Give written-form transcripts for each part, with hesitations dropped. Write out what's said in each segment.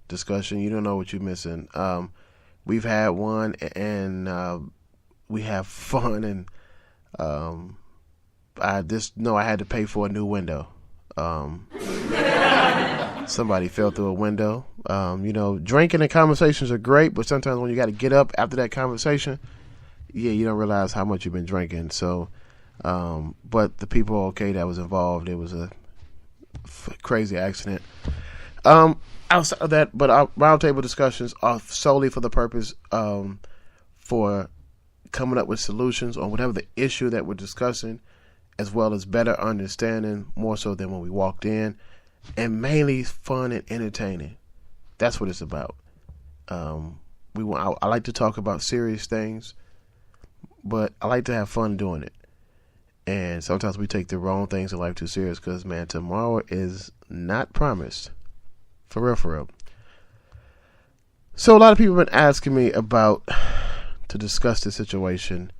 discussion. You don't know what you're missing. We've had one, and we have fun, and I just know I had to pay for a new window. Um, Somebody fell through a window. Drinking and conversations are great, but sometimes when you got to get up after that conversation, yeah, you don't realize how much you've been drinking. So, but the people okay that was involved, it was a crazy accident. Outside of that, but our roundtable discussions are solely for the purpose for coming up with solutions on whatever the issue that we're discussing, as well as better understanding, more so than when we walked in, and mainly fun and entertaining. That's what it's about. I like to talk about serious things, but I like to have fun doing it. And sometimes we take the wrong things in life too serious because, man, tomorrow is not promised. For real, for real. So a lot of people have been asking me to discuss the situation,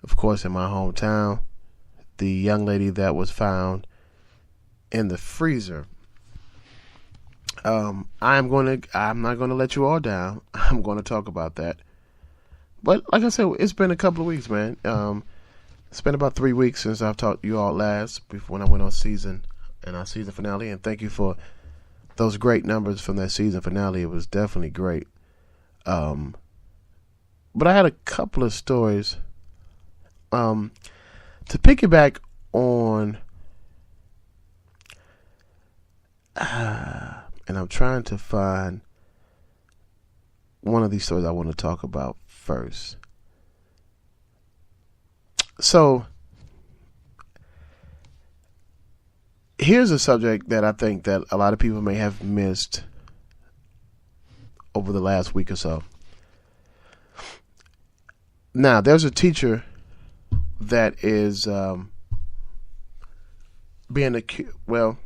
of course, in my hometown. The young lady that was found in the freezer. I'm not gonna let you all down. I'm gonna talk about that. But like I said, it's been a couple of weeks, man. It's been about 3 weeks since I've talked to you all last, before when I went on our season finale. And thank you for those great numbers from that season finale. It was definitely great. But I had a couple of stories. To piggyback on, and I'm trying to find one of these stories I want to talk about first. So, here's a subject that I think that a lot of people may have missed over the last week or so. Now, there's a teacher that is being accused. Well,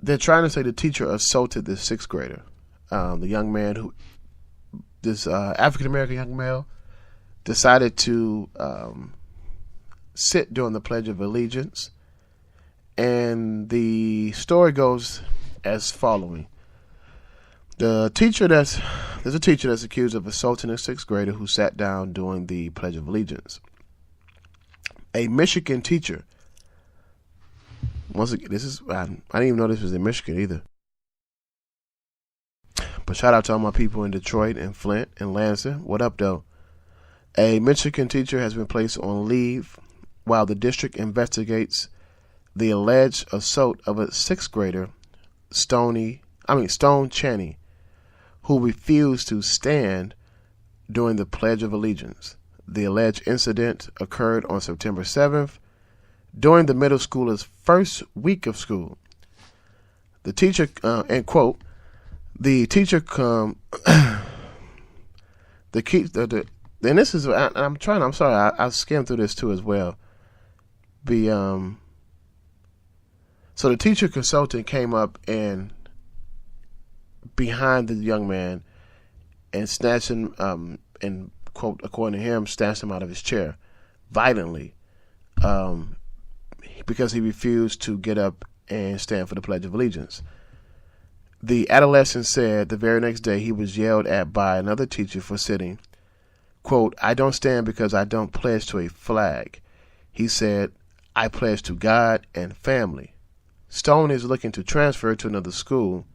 they're trying to say the teacher assaulted this sixth grader. The young man this African American young male, decided to sit during the Pledge of Allegiance. And the story goes as following. There's a teacher that's accused of assaulting a sixth grader who sat down during the Pledge of Allegiance. A Michigan teacher. Once again, I didn't even know this was in Michigan either. But shout out to all my people in Detroit and Flint and Lansing. What up, though? A Michigan teacher has been placed on leave while the district investigates the alleged assault of a sixth grader, Stone Chaney, who refused to stand during the Pledge of Allegiance. The alleged incident occurred on September 7th during the middle schooler's first week of school. The teacher, end quote, the teacher and this is, I'm sorry, I skimmed through this too as well. So the teacher consultant came up and behind the young man and snatched him, and quote, according to him, snatched him out of his chair violently, because he refused to get up and stand for the Pledge of Allegiance. The adolescent said the very next day he was yelled at by another teacher for sitting. Quote, "I don't stand because I don't pledge to a flag." He said, "I pledge to God and family." Stone is looking to transfer to another school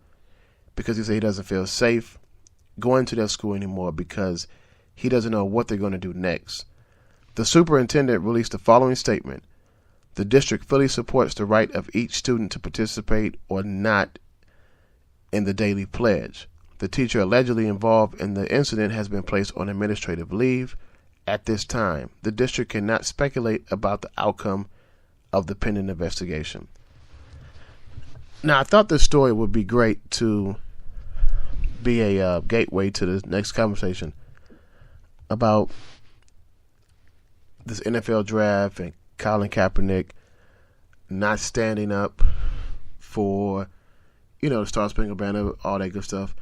because he said he doesn't feel safe going to that school anymore because he doesn't know what they're going to do next. The superintendent released the following statement. The district fully supports the right of each student to participate or not in the daily pledge. The teacher allegedly involved in the incident has been placed on administrative leave. At this time, the district cannot speculate about the outcome of the pending investigation. Now, I thought this story would be great to be a gateway to the next conversation about this NFL draft and Colin Kaepernick not standing up for, the Star Spangled Banner, all that good stuff.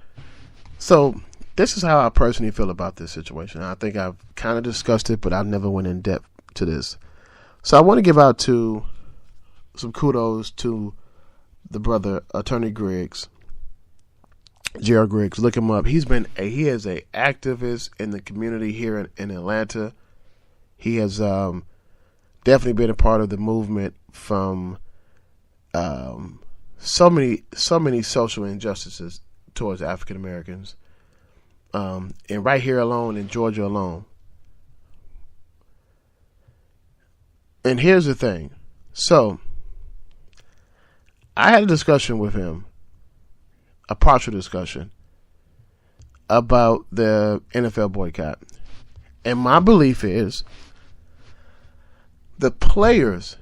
So this is how I personally feel about this situation. I think I've kind of discussed it, but I never went in depth to this. So I want to give out some kudos to the brother, Attorney Griggs, Gerald Griggs, look him up. He is a activist in the community here in Atlanta. He has definitely been a part of the movement from so many social injustices towards African Americans, and right here alone in Georgia alone. And here's the thing. So I had a discussion with him, a partial discussion about the NFL boycott. And my belief is the players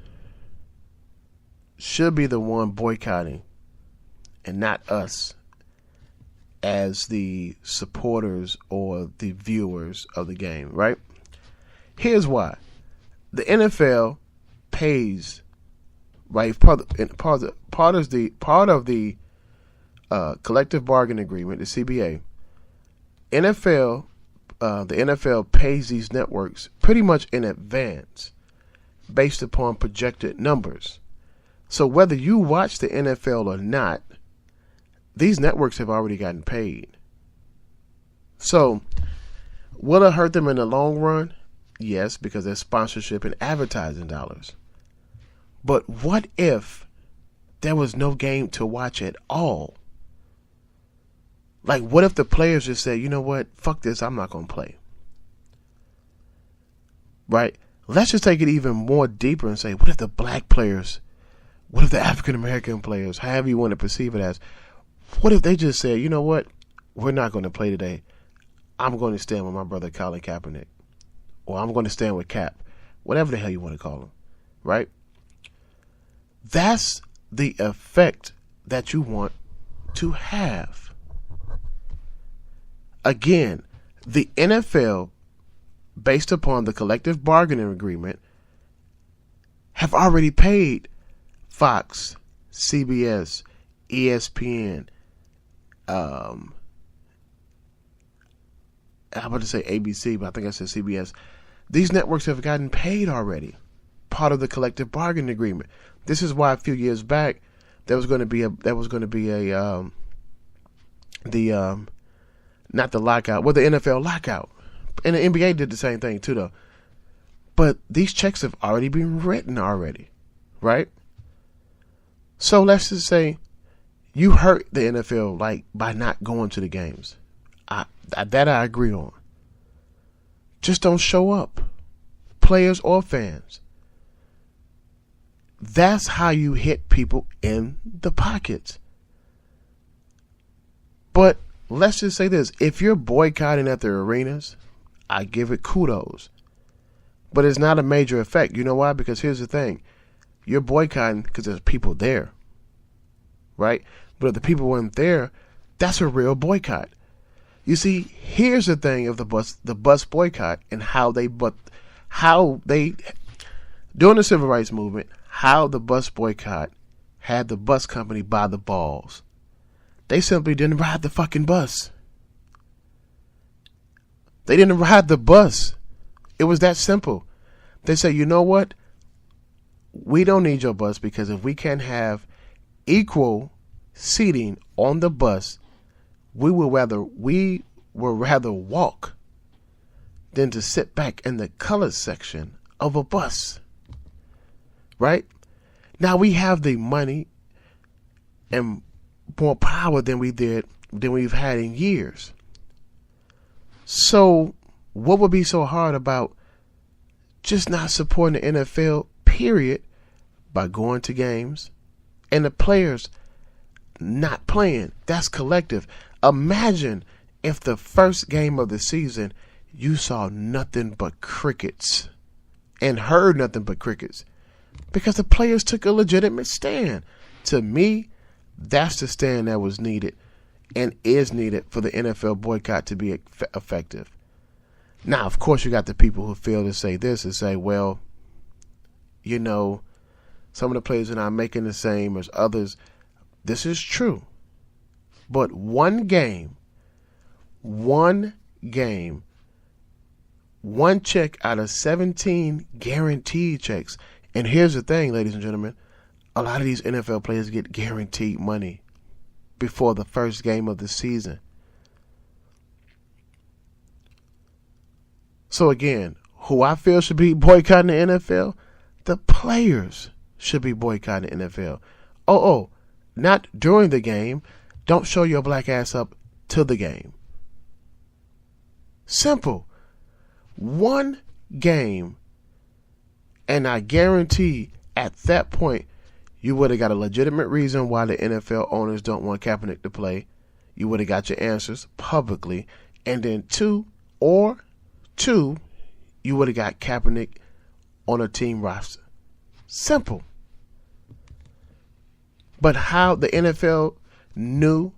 should be the one boycotting and not us as the supporters or the viewers of the game, right? Here's why. The NFL pays, right? Part of the collective bargaining agreement, the CBA. The NFL pays these networks pretty much in advance, based upon projected numbers. So whether you watch the NFL or not, these networks have already gotten paid. So will it hurt them in the long run? Yes, because there's sponsorship and advertising dollars. But what if there was no game to watch at all? Like, what if the players just said, you know what, fuck this, I'm not going to play. Right? Let's just take it even more deeper and say, what if the black players, what if the African American players, however you want to perceive it as, what if they just said, you know what, we're not going to play today. I'm going to stand with my brother Colin Kaepernick. Or I'm going to stand with Cap. Whatever the hell you want to call him. Right? That's the effect that you want to have. Again, the NFL, based upon the collective bargaining agreement, have already paid Fox, CBS, ESPN, I'm about to say ABC, but I think I said CBS. These networks have gotten paid already, part of the collective bargaining agreement. This is why a few years back there was going to be not the lockout, well, the NFL lockout, and the NBA did the same thing too, though. But these checks have already been written already, right? So let's just say you hurt the NFL like by not going to the games. That I agree on. Just don't show up, players or fans. That's how you hit people in the pockets. But let's just say this. If you're boycotting at the arenas, I give it kudos. But it's not a major effect. You know why? Because here's the thing. You're boycotting because there's people there. Right? But if the people weren't there, that's a real boycott. You see, here's the thing of the bus boycott and how they during the civil rights movement, how the bus boycott had the bus company by the balls. They simply didn't ride the fucking bus. They didn't ride the bus. It was that simple. They said, you know what? We don't need your bus because if we can't have equal seating on the bus, we will rather walk than to sit back in the color section of a bus. Right? Now we have the money and more power than we've had in years. So what would be so hard about just not supporting the NFL, period, by going to games and the players not playing? That's collective. Imagine if the first game of the season you saw nothing but crickets and heard nothing but crickets because the players took a legitimate stand. To me, that's the stand that was needed and is needed for the NFL boycott to be effective. Now, of course, you got the people who feel to say this and say, well, you know, some of the players are not making the same as others. This is true. But one game, one check out of 17 guaranteed checks. And here's the thing, ladies and gentlemen, a lot of these NFL players get guaranteed money. before the first game of the season. So again, who I feel should be boycotting the NFL, the players should be boycotting the NFL. Not during the game. Don't show your black ass up to the game. Simple. One game, and I guarantee at that point you would have got a legitimate reason why the NFL owners don't want Kaepernick to play. You would have got your answers publicly. And then two, you would have got Kaepernick on a team roster. Simple. But how the NFL knew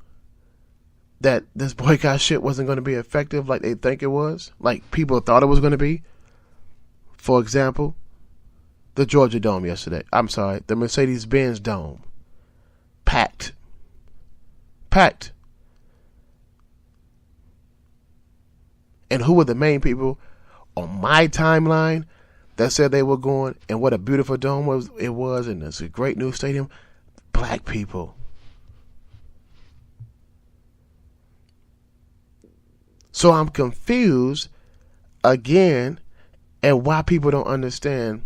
that this boycott shit wasn't going to be effective like they think it was, like people thought it was going to be. For example, the Georgia Dome yesterday. I'm sorry, the Mercedes-Benz Dome. Packed. And who were the main people on my timeline that said they were going, and what a beautiful dome it was, and it's a great new stadium? Black people. So I'm confused again at why people don't understand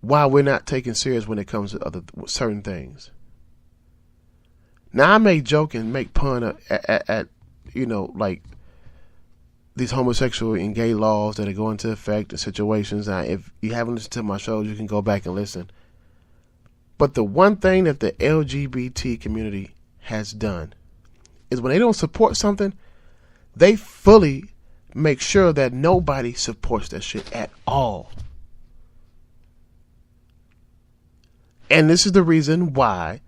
why we're not taken serious when it comes to certain things. Now I may joke and make fun at like these homosexual and gay laws that are going into effect in situations. Now, if you haven't listened to my shows, you can go back and listen. But the one thing that the LGBT community has done is when they don't support something, they fully make sure that nobody supports that shit at all. And this is the reason why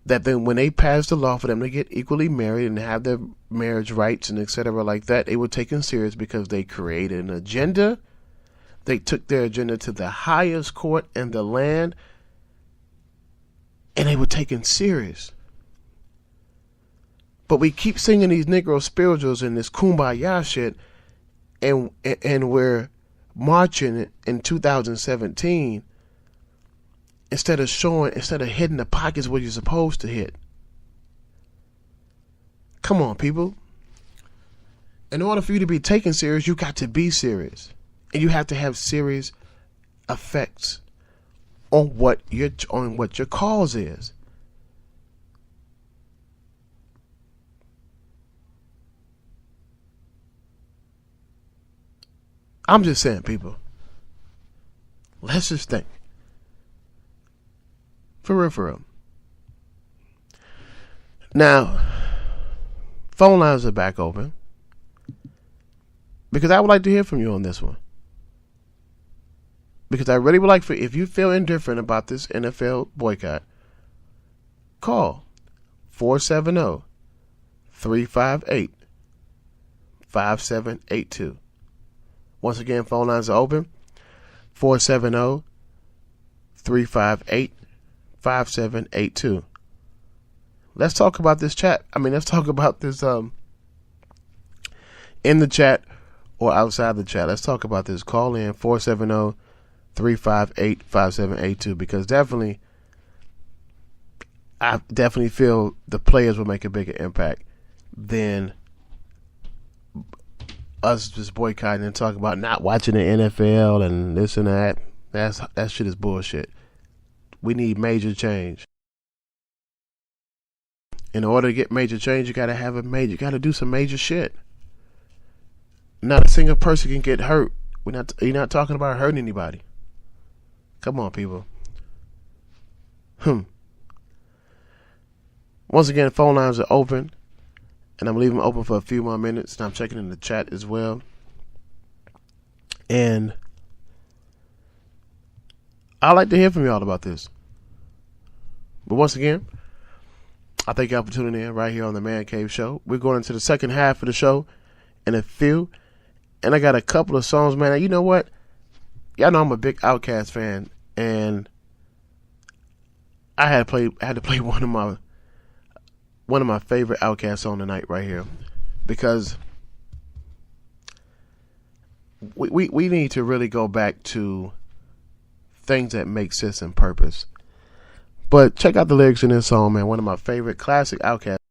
that then when they passed the law for them to get equally married and have their marriage rights and etc. like that, they were taken serious because they created an agenda. They took their agenda to the highest court in the land, and they were taken serious. But we keep singing these Negro spirituals and this kumbaya shit, and we're marching in 2017 instead of hitting the pockets where you're supposed to hit. Come on, people. In order for you to be taken serious, you got to be serious. And you have to have serious effects on what your cause is. I'm just saying, people. Let's just think. For real. Now, phone lines are back open, because I would like to hear from you on this one. Because I really would like if you feel indifferent about this NFL boycott, call 470-358-5782. Once again, phone lines are open. 470-358-5782. Let's talk about this chat. Let's talk about this in the chat or outside the chat. Let's talk about this. Call in 470-358-5782, because I definitely feel the players will make a bigger impact than us just boycotting and talking about not watching the NFL and this and that. That shit is bullshit. We need major change. In order to get major change, you gotta do some major shit. Not a single person can get hurt. You're not talking about hurting anybody. Come on, people. Once again, phone lines are open, and I'm leaving them open for a few more minutes, and I'm checking in the chat as well. And I'd like to hear from y'all about this. But once again, I thank y'all for tuning in right here on the Man Cave Show. We're going into the second half of the show in a few, and I got a couple of songs, man. You know what? Y'all know I'm a big Outkast fan, and I had to play one of my favorite Outkast songs tonight right here, because we need to really go back to things that make sense and purpose. But check out the lyrics in this song, man. One of my favorite classic Outkast.